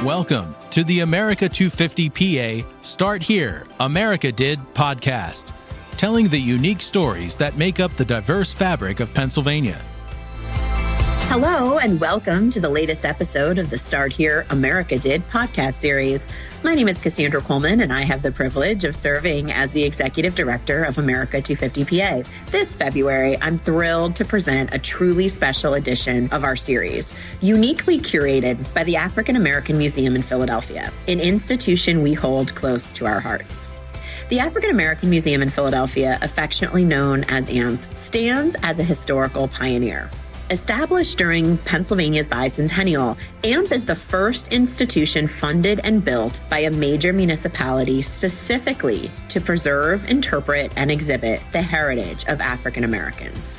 Welcome to the America 250 PA Start Here, America Did podcast, telling the unique stories that make up the diverse fabric of Pennsylvania. Hello, and welcome to the latest episode of the Start Here, America Did podcast series. My name is Cassandra Coleman, and I have the privilege of serving as the Executive Director of America 250 PA. This February, I'm thrilled to present a truly special edition of our series, uniquely curated by the African American Museum in Philadelphia, an institution we hold close to our hearts. The African American Museum in Philadelphia, affectionately known as AAMP, stands as a historical pioneer. Established during Pennsylvania's Bicentennial, AAMP is the first institution funded and built by a major municipality specifically to preserve, interpret, and exhibit the heritage of African Americans.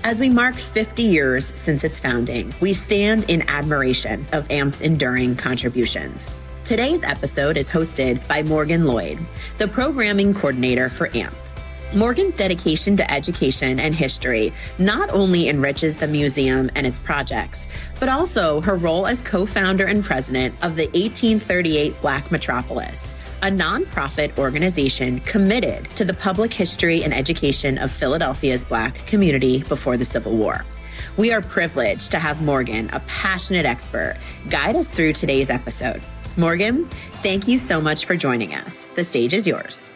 As we mark 50 years since its founding, we stand in admiration of AAMP's enduring contributions. Today's episode is hosted by Morgan Lloyd, the programming coordinator for AAMP. Morgan's dedication to education and history not only enriches the museum and its projects, but also her role as co-founder and president of the 1838 Black Metropolis, a nonprofit organization committed to the public history and education of Philadelphia's Black community before the Civil War. We are privileged to have Morgan, a passionate expert, guide us through today's episode. Morgan, thank you so much for joining us. The stage is yours.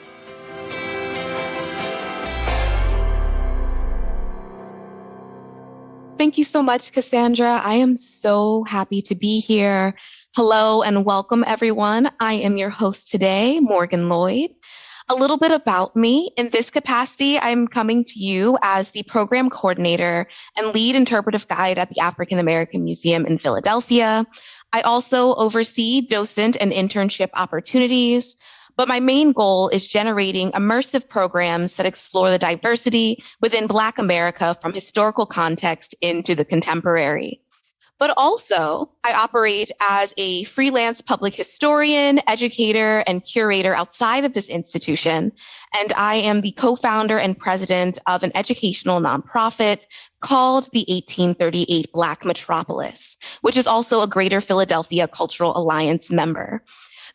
Thank you so much, Cassandra. I am so happy to be here. Hello and welcome, everyone. I am your host today, Morgan Lloyd. A little bit about me. In this capacity, I'm coming to you as the program coordinator and lead interpretive guide at the African American Museum in Philadelphia. I also oversee docent and internship opportunities. But my main goal is generating immersive programs that explore the diversity within Black America from historical context into the contemporary. But also, I operate as a freelance public historian, educator, and curator outside of this institution. And I am the co-founder and president of an educational nonprofit called the 1838 Black Metropolis, which is also a Greater Philadelphia Cultural Alliance member.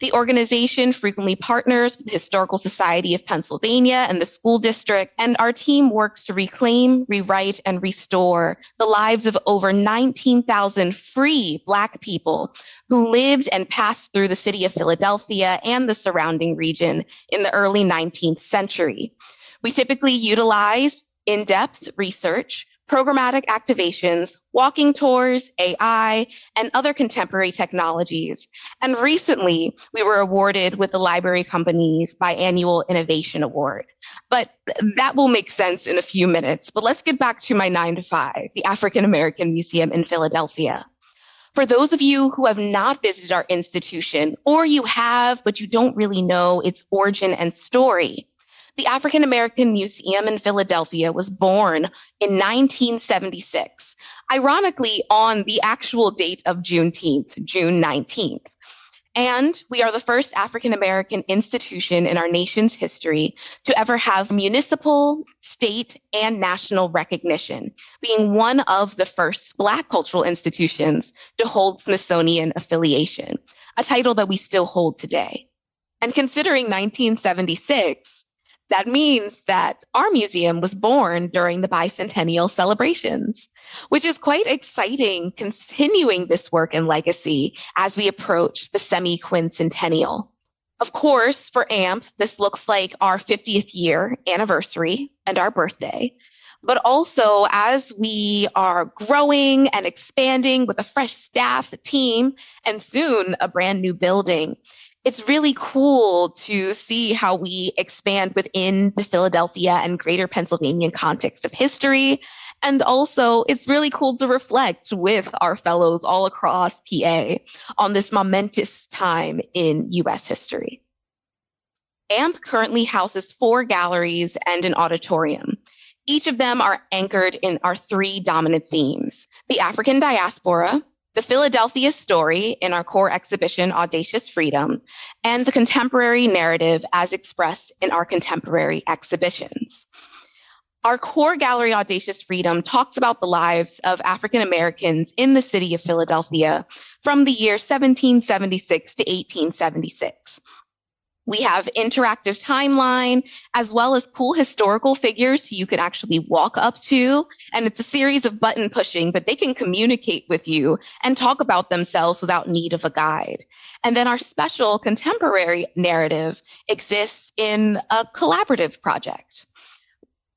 The organization frequently partners with the Historical Society of Pennsylvania and the school district, and our team works to reclaim, rewrite, and restore the lives of over 19,000 free Black people who lived and passed through the city of Philadelphia and the surrounding region in the early 19th century. We typically utilize in-depth research, programmatic activations, walking tours, AI, and other contemporary technologies. And recently, we were awarded with the Library Company's Biannual Innovation Award. But that will make sense in a few minutes. But let's get back to my 9-to-5, the African American Museum in Philadelphia. For those of you who have not visited our institution, or you have, but you don't really know its origin and story, the African American Museum in Philadelphia was born in 1976, ironically on the actual date of Juneteenth, June 19th. And we are the first African American institution in our nation's history to ever have municipal, state, and national recognition, being one of the first Black cultural institutions to hold Smithsonian affiliation, a title that we still hold today. And considering 1976, that means that our museum was born during the Bicentennial celebrations, which is quite exciting, continuing this work and legacy as we approach the semi-quincentennial. Of course, for AAMP, this looks like our 50th year anniversary and our birthday. But also, as we are growing and expanding with a fresh staff, a team, and soon a brand new building, it's really cool to see how we expand within the Philadelphia and Greater Pennsylvania context of history. And also, it's really cool to reflect with our fellows all across PA on this momentous time in U.S. history. AAMP currently houses 4 galleries and an auditorium. Each of them are anchored in our 3 dominant themes: the African diaspora, the Philadelphia story in our core exhibition, Audacious Freedom, and the contemporary narrative as expressed in our contemporary exhibitions. Our core gallery, Audacious Freedom, talks about the lives of African Americans in the city of Philadelphia from the year 1776 to 1876. We have interactive timeline, as well as cool historical figures who you can actually walk up to. And it's a series of button pushing, but they can communicate with you and talk about themselves without need of a guide. And then our special contemporary narrative exists in a collaborative project.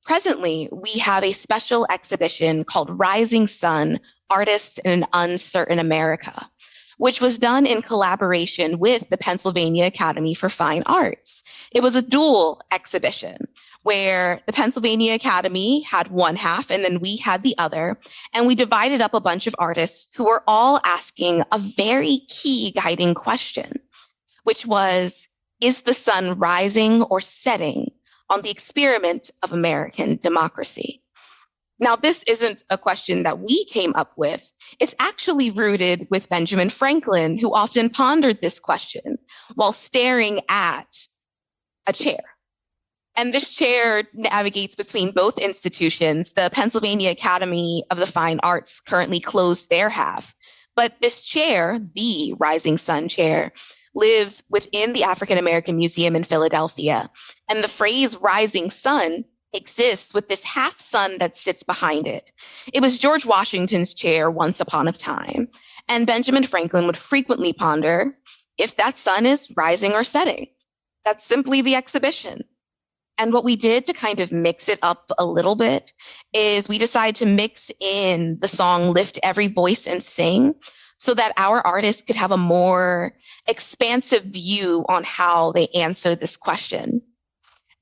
Presently, we have a special exhibition called Rising Sun, Artists in an Uncertain America, which was done in collaboration with the Pennsylvania Academy for Fine Arts. It was a dual exhibition where the Pennsylvania Academy had one half and then we had the other. And we divided up a bunch of artists who were all asking a very key guiding question, which was, is the sun rising or setting on the experiment of American democracy? Now, this isn't a question that we came up with. It's actually rooted with Benjamin Franklin, who often pondered this question while staring at a chair. And this chair navigates between both institutions. The Pennsylvania Academy of the Fine Arts currently closed their half. But this chair, the Rising Sun chair, lives within the African American Museum in Philadelphia. And the phrase rising sun exists with this half sun that sits behind it. It was George Washington's chair once upon a time. And Benjamin Franklin would frequently ponder if that sun is rising or setting. That's simply the exhibition. And what we did to kind of mix it up a little bit is we decided to mix in the song Lift Every Voice and Sing so that our artists could have a more expansive view on how they answer this question.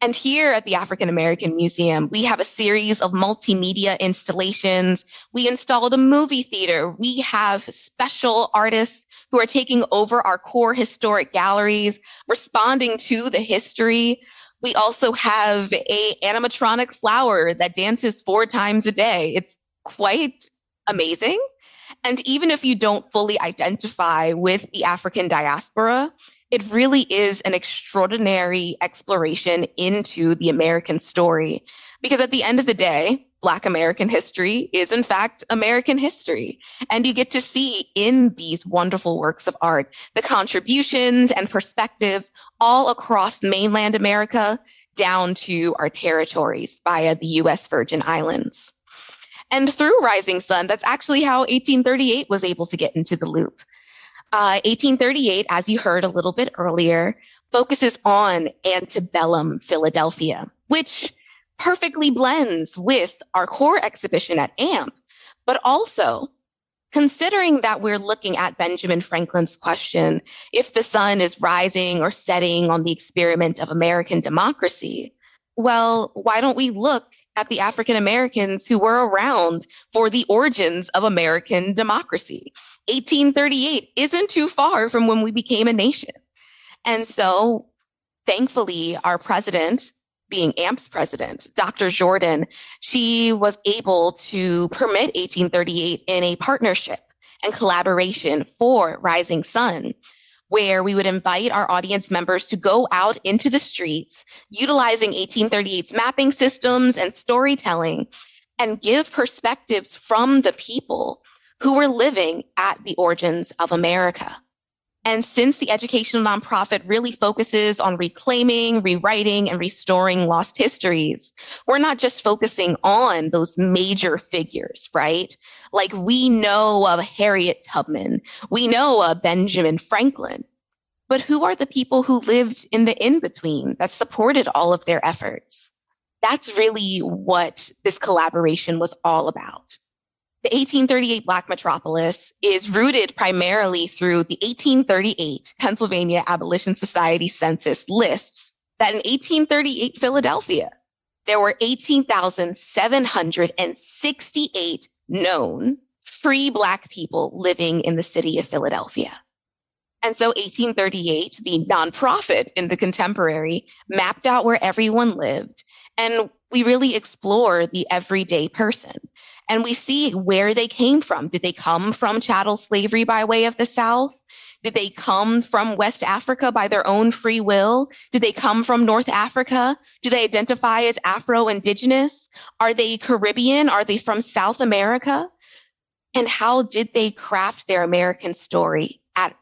And here at the African American Museum, we have a series of multimedia installations. We installed a movie theater. We have special artists who are taking over our core historic galleries, responding to the history. We also have an animatronic flower that dances 4 times a day. It's quite amazing. And even if you don't fully identify with the African diaspora, it really is an extraordinary exploration into the American story. Because at the end of the day, Black American history is in fact American history. And you get to see in these wonderful works of art the contributions and perspectives all across mainland America down to our territories via the U.S. Virgin Islands. And through Rising Sun, that's actually how 1838 was able to get into the loop. 1838, as you heard a little bit earlier, focuses on antebellum Philadelphia, which perfectly blends with our core exhibition at AAMP, but also considering that we're looking at Benjamin Franklin's question, if the sun is rising or setting on the experiment of American democracy, well, why don't we look at the African Americans who were around for the origins of American democracy? 1838 isn't too far from when we became a nation. And so, thankfully, our president, being AMP's president, Dr. Jordan, she was able to permit 1838 in a partnership and collaboration for Rising Sun, where we would invite our audience members to go out into the streets, utilizing 1838's mapping systems and storytelling, and give perspectives from the people who were living at the origins of America. And since the educational nonprofit really focuses on reclaiming, rewriting, and restoring lost histories, we're not just focusing on those major figures, right? Like we know of Harriet Tubman, we know of Benjamin Franklin, but who are the people who lived in the in-between that supported all of their efforts? That's really what this collaboration was all about. The 1838 Black metropolis is rooted primarily through the 1838 Pennsylvania Abolition Society census lists that in 1838 Philadelphia, there were 18,768 known free Black people living in the city of Philadelphia. And so 1838, the nonprofit in the contemporary mapped out where everyone lived. And we really explore the everyday person. And we see where they came from. Did they come from chattel slavery by way of the South? Did they come from West Africa by their own free will? Did they come from North Africa? Do they identify as Afro-Indigenous? Are they Caribbean? Are they from South America? And how did they craft their American story at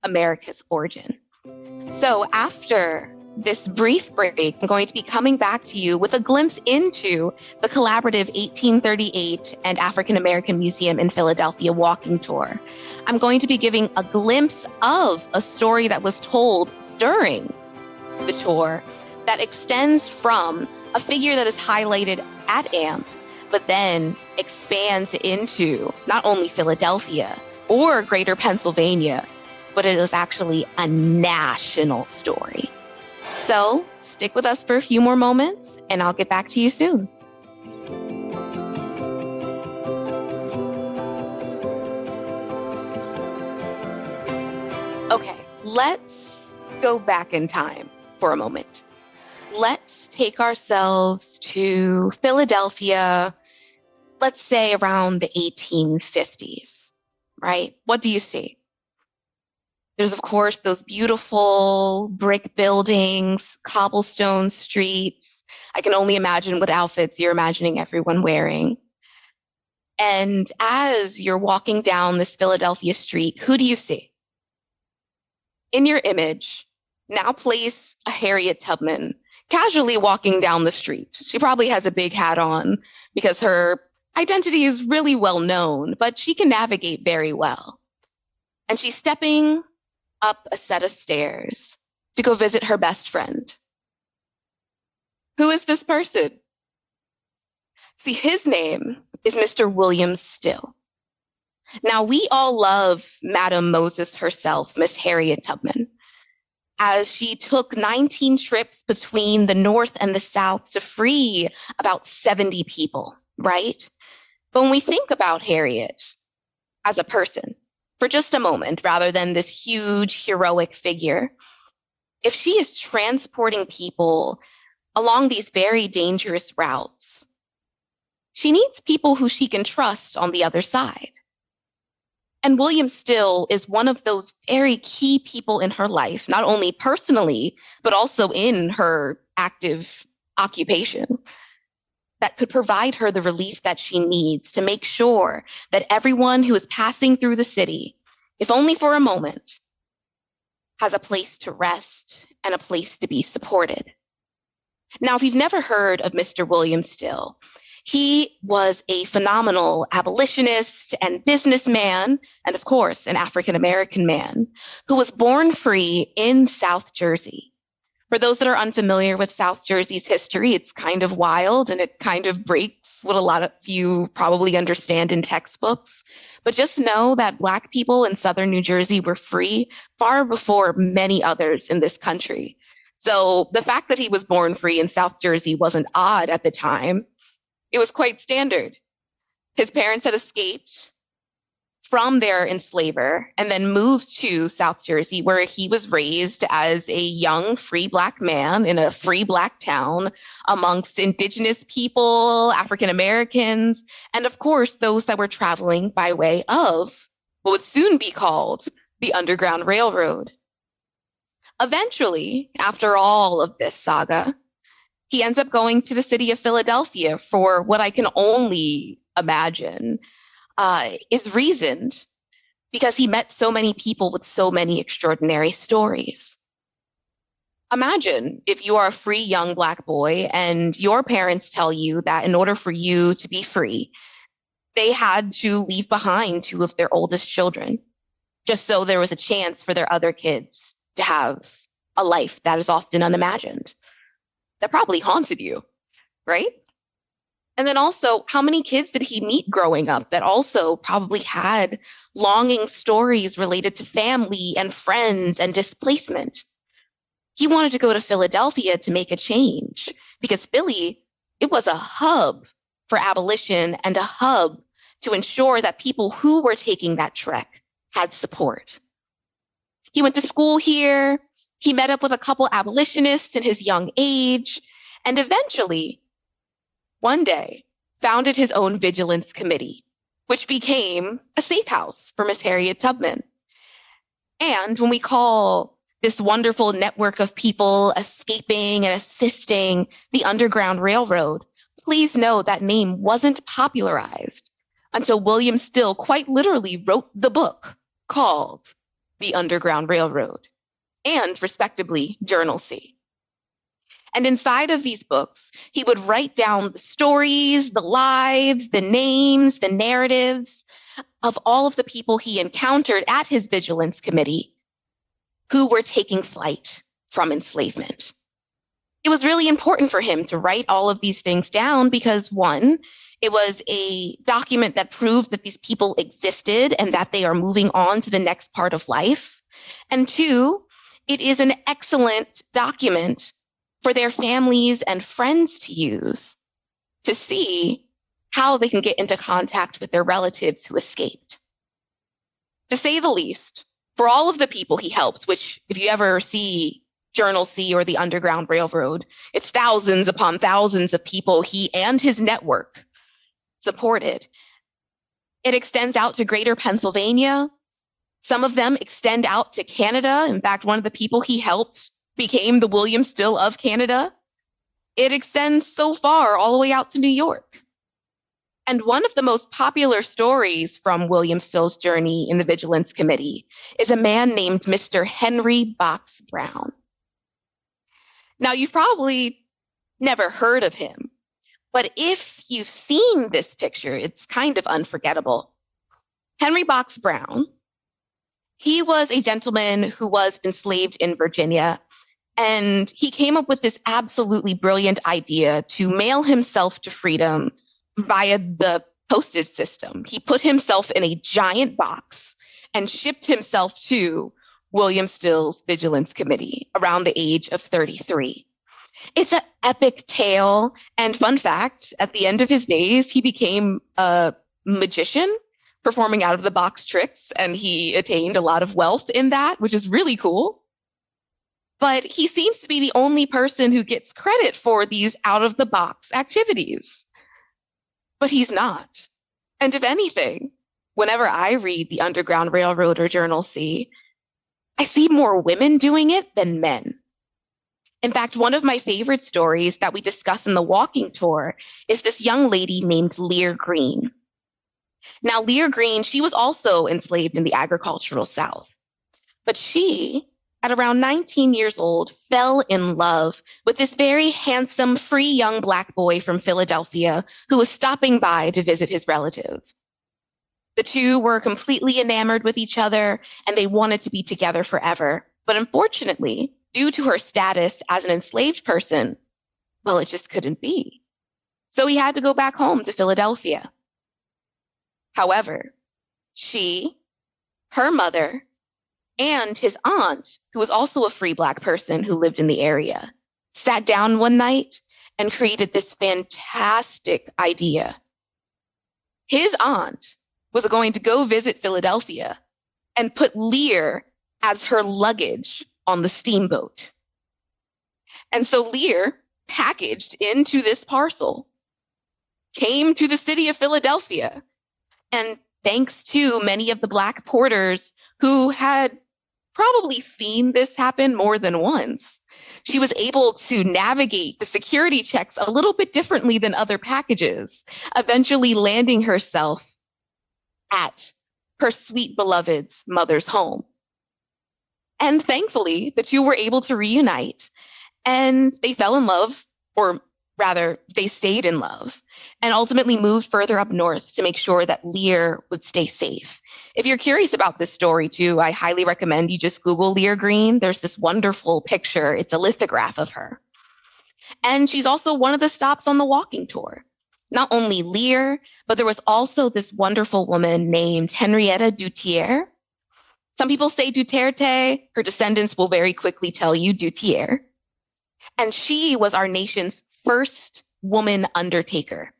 America's origin? So after this brief break, I'm going to be coming back to you with a glimpse into the collaborative 1838 and African American Museum in Philadelphia walking tour. I'm going to be giving a glimpse of a story that was told during the tour that extends from a figure that is highlighted at AAMP, but then expands into not only Philadelphia or greater Pennsylvania, but it is actually a national story. So stick with us for a few more moments, and I'll get back to you soon. Okay, let's go back in time for a moment. Let's take ourselves to Philadelphia, let's say around the 1850s, right? What do you see? There's, of course, those beautiful brick buildings, cobblestone streets. I can only imagine what outfits you're imagining everyone wearing. And as you're walking down this Philadelphia street, who do you see? In your image, now place a Harriet Tubman casually walking down the street. She probably has a big hat on because her identity is really well known, but she can navigate very well. And she's stepping up a set of stairs to go visit her best friend. Who is this person? See, his name is Mr. William Still. Now, we all love Madam Moses herself, Miss Harriet Tubman, as she took 19 trips between the North and the South to free about 70 people, right? But when we think about Harriet as a person, for just a moment, rather than this huge heroic figure, if she is transporting people along these very dangerous routes, she needs people who she can trust on the other side. And William Still is one of those very key people in her life, not only personally, but also in her active occupation, that could provide her the relief that she needs to make sure that everyone who is passing through the city, if only for a moment, has a place to rest and a place to be supported. Now, if you've never heard of Mr. William Still, he was a phenomenal abolitionist and businessman, and of course, an African-American man who was born free in South Jersey. For those that are unfamiliar with South Jersey's history, it's kind of wild and it kind of breaks what a lot of you probably understand in textbooks. But just know that Black people in Southern New Jersey were free far before many others in this country. So the fact that he was born free in South Jersey wasn't odd at the time. It was quite standard. His parents had escaped from their enslaver and then moved to South Jersey, where he was raised as a young free Black man in a free Black town amongst Indigenous people, African Americans, and of course, those that were traveling by way of what would soon be called the Underground Railroad. Eventually, after all of this saga, he ends up going to the city of Philadelphia for what I can only imagine is reasoned because he met so many people with so many extraordinary stories. Imagine if you are a free young Black boy and your parents tell you that in order for you to be free, they had to leave behind two of their oldest children, just so there was a chance for their other kids to have a life that is often unimagined. That probably haunted you, right? And then also, how many kids did he meet growing up that also probably had longing stories related to family and friends and displacement? He wanted to go to Philadelphia to make a change because Philly, it was a hub for abolition and a hub to ensure that people who were taking that trek had support. He went to school here. He met up with a couple abolitionists in his young age, and eventually, one day, founded his own vigilance committee, which became a safe house for Miss Harriet Tubman. And when we call this wonderful network of people escaping and assisting the Underground Railroad, please know that name wasn't popularized until William Still quite literally wrote the book called The Underground Railroad and, respectively, Journal C. And inside of these books, he would write down the stories, the lives, the names, the narratives of all of the people he encountered at his vigilance committee who were taking flight from enslavement. It was really important for him to write all of these things down because, one, it was a document that proved that these people existed and that they are moving on to the next part of life. And two, it is an excellent document for their families and friends to use to see how they can get into contact with their relatives who escaped. To say the least, for all of the people he helped, which if you ever see Journal C or the Underground Railroad, it's thousands upon thousands of people he and his network supported. It extends out to Greater Pennsylvania. Some of them extend out to Canada. In fact, one of the people he helped became the William Still of Canada. It extends so far all the way out to New York. And one of the most popular stories from William Still's journey in the Vigilance Committee is a man named Mr. Henry Box Brown. Now, you've probably never heard of him, but if you've seen this picture, it's kind of unforgettable. Henry Box Brown, he was a gentleman who was enslaved in Virginia, and he came up with this absolutely brilliant idea to mail himself to freedom via the postage system. He put himself in a giant box and shipped himself to William Still's Vigilance Committee around the age of 33. It's an epic tale. And fun fact, at the end of his days, he became a magician performing out of the box tricks, and he attained a lot of wealth in that, which is really cool. But he seems to be the only person who gets credit for these out of the box activities. But he's not. And if anything, whenever I read the Underground Railroad or Journal C, I see more women doing it than men. In fact, one of my favorite stories that we discuss in the walking tour is this young lady named Lear Green. Now, Lear Green, she was also enslaved in the agricultural South, but she, at around 19 years old, fell in love with this very handsome, free young Black boy from Philadelphia who was stopping by to visit his relative. The two were completely enamored with each other, and they wanted to be together forever. But unfortunately, due to her status as an enslaved person, well, it just couldn't be. So he had to go back home to Philadelphia. However, she, her mother, and his aunt, who was also a free Black person who lived in the area, sat down one night and created this fantastic idea. His aunt was going to go visit Philadelphia and put Lear as her luggage on the steamboat. And so Lear, packaged into this parcel, came to the city of Philadelphia. And thanks to many of the Black porters who had probably seen this happen more than once, she was able to navigate the security checks a little bit differently than other packages, eventually landing herself at her sweet beloved's mother's home. And thankfully, the two were able to reunite, and they fell in love, or rather, they stayed in love, and ultimately moved further up north to make sure that Lear would stay safe. If you're curious about this story too, I highly recommend you just Google Lear Green. There's this wonderful picture. It's a lithograph of her. And she's also one of the stops on the walking tour. Not only Lear, but there was also this wonderful woman named Henrietta Dutier. Some people say Duterte. Her descendants will very quickly tell you Dutier. And she was our nation's first woman undertaker.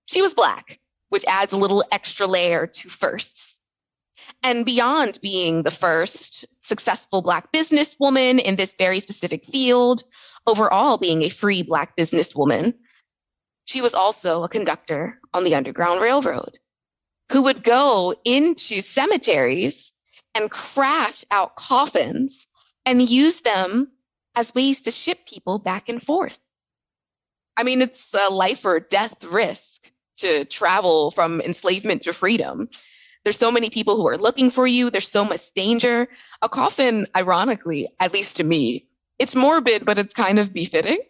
She was Black, which adds a little extra layer to firsts. And beyond being the first successful Black businesswoman in this very specific field, overall being a free Black businesswoman, she was also a conductor on the Underground Railroad who would go into cemeteries and craft out coffins and use them as ways to ship people back and forth. I mean, it's a life or death risk to travel from enslavement to freedom. There's so many people who are looking for you. There's so much danger. A coffin, ironically, at least to me, it's morbid, but it's kind of befitting.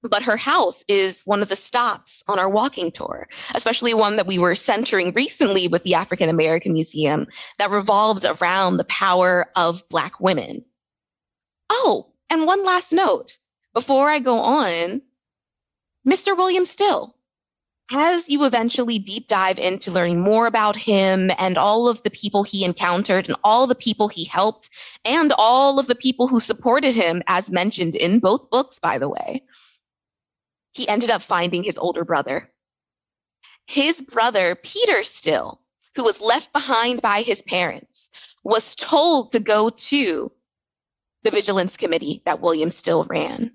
But her house is one of the stops on our walking tour, especially one that we were centering recently with the African American Museum that revolves around the power of Black women. Oh, and one last note before I go on, Mr. William Still. As you eventually deep dive into learning more about him and all of the people he encountered and all the people he helped and all of the people who supported him, as mentioned in both books, by the way, he ended up finding his older brother. His brother, Peter Still, who was left behind by his parents, was told to go to the Vigilance Committee that William Still ran.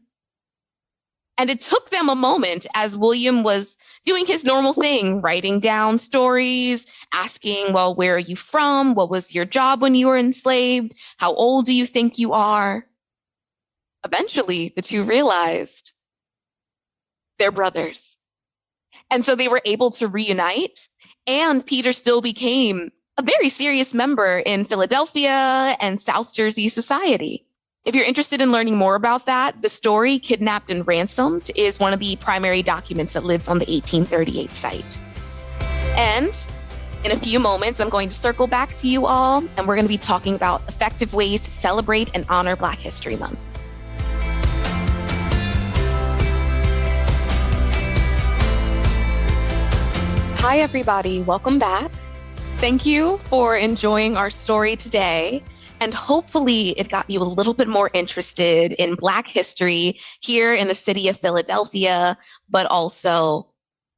And it took them a moment as William was doing his normal thing, writing down stories, asking, well, where are you from? What was your job when you were enslaved? How old do you think you are? Eventually, the two realized they're brothers. And so they were able to reunite, and Peter Still became a very serious member in Philadelphia and South Jersey society. If you're interested in learning more about that, the story Kidnapped and Ransomed is one of the primary documents that lives on the 1838 site. And in a few moments, I'm going to circle back to you all, and we're going to be talking about effective ways to celebrate and honor Black History Month. Hi, everybody. Welcome back. Thank you for enjoying our story today. And hopefully it got you a little bit more interested in Black history here in the city of Philadelphia, but also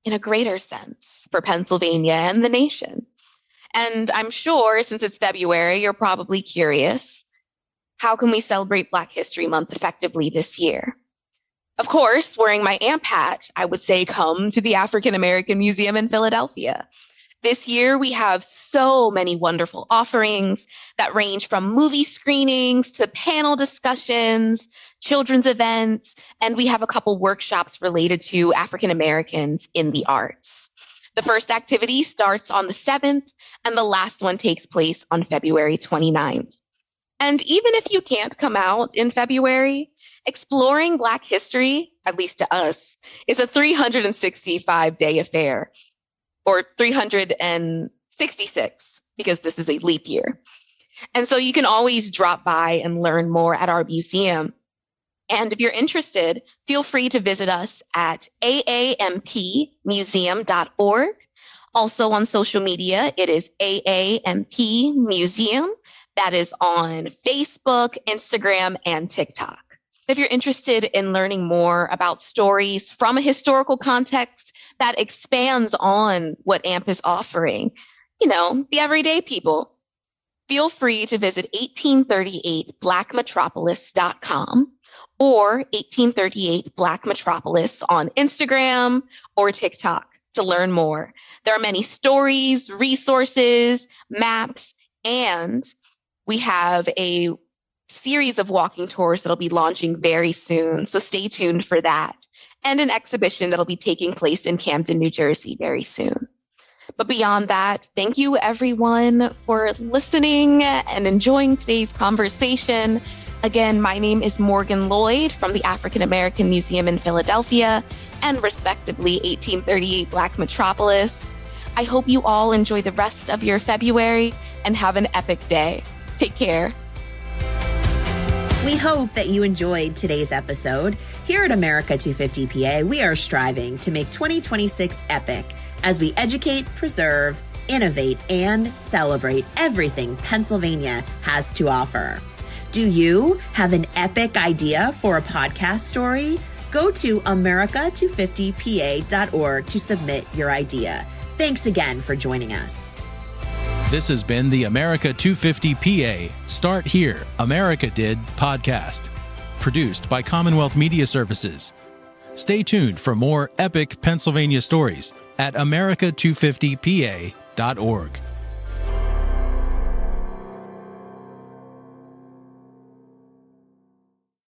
in a greater sense for Pennsylvania and the nation. And I'm sure since it's February, you're probably curious, how can we celebrate Black History Month effectively this year? Of course, wearing my AAMP hat, I would say come to the African American Museum in Philadelphia. This year, we have so many wonderful offerings that range from movie screenings to panel discussions, children's events, and we have a couple workshops related to African Americans in the arts. The first activity starts on the 7th, and the last one takes place on February 29th. And even if you can't come out in February, exploring Black history, at least to us, is a 365-day affair. Or 366, because this is a leap year. And so you can always drop by and learn more at our museum. And if you're interested, feel free to visit us at AAMPmuseum.org. Also on social media, it is AAMP Museum. That is on Facebook, Instagram, and TikTok. If you're interested in learning more about stories from a historical context that expands on what AMP is offering, the everyday people, feel free to visit 1838blackmetropolis.com or 1838 Black Metropolis on Instagram or TikTok to learn more. There are many stories, resources, maps, and we have a series of walking tours that'll be launching very soon. So stay tuned for that. And an exhibition that'll be taking place in Camden, New Jersey very soon. But beyond that, thank you everyone for listening and enjoying today's conversation. Again, my name is Morgan Lloyd from the African American Museum in Philadelphia and respectively 1838 Black Metropolis. I hope you all enjoy the rest of your February and have an epic day. Take care. We hope that you enjoyed today's episode. Here at America 250 PA, we are striving to make 2026 epic as we educate, preserve, innovate, and celebrate everything Pennsylvania has to offer. Do you have an epic idea for a podcast story? Go to america250pa.org to submit your idea. Thanks again for joining us. This has been the America 250 PA Start Here, America Did podcast, produced by Commonwealth Media Services. Stay tuned for more epic Pennsylvania stories at america250pa.org.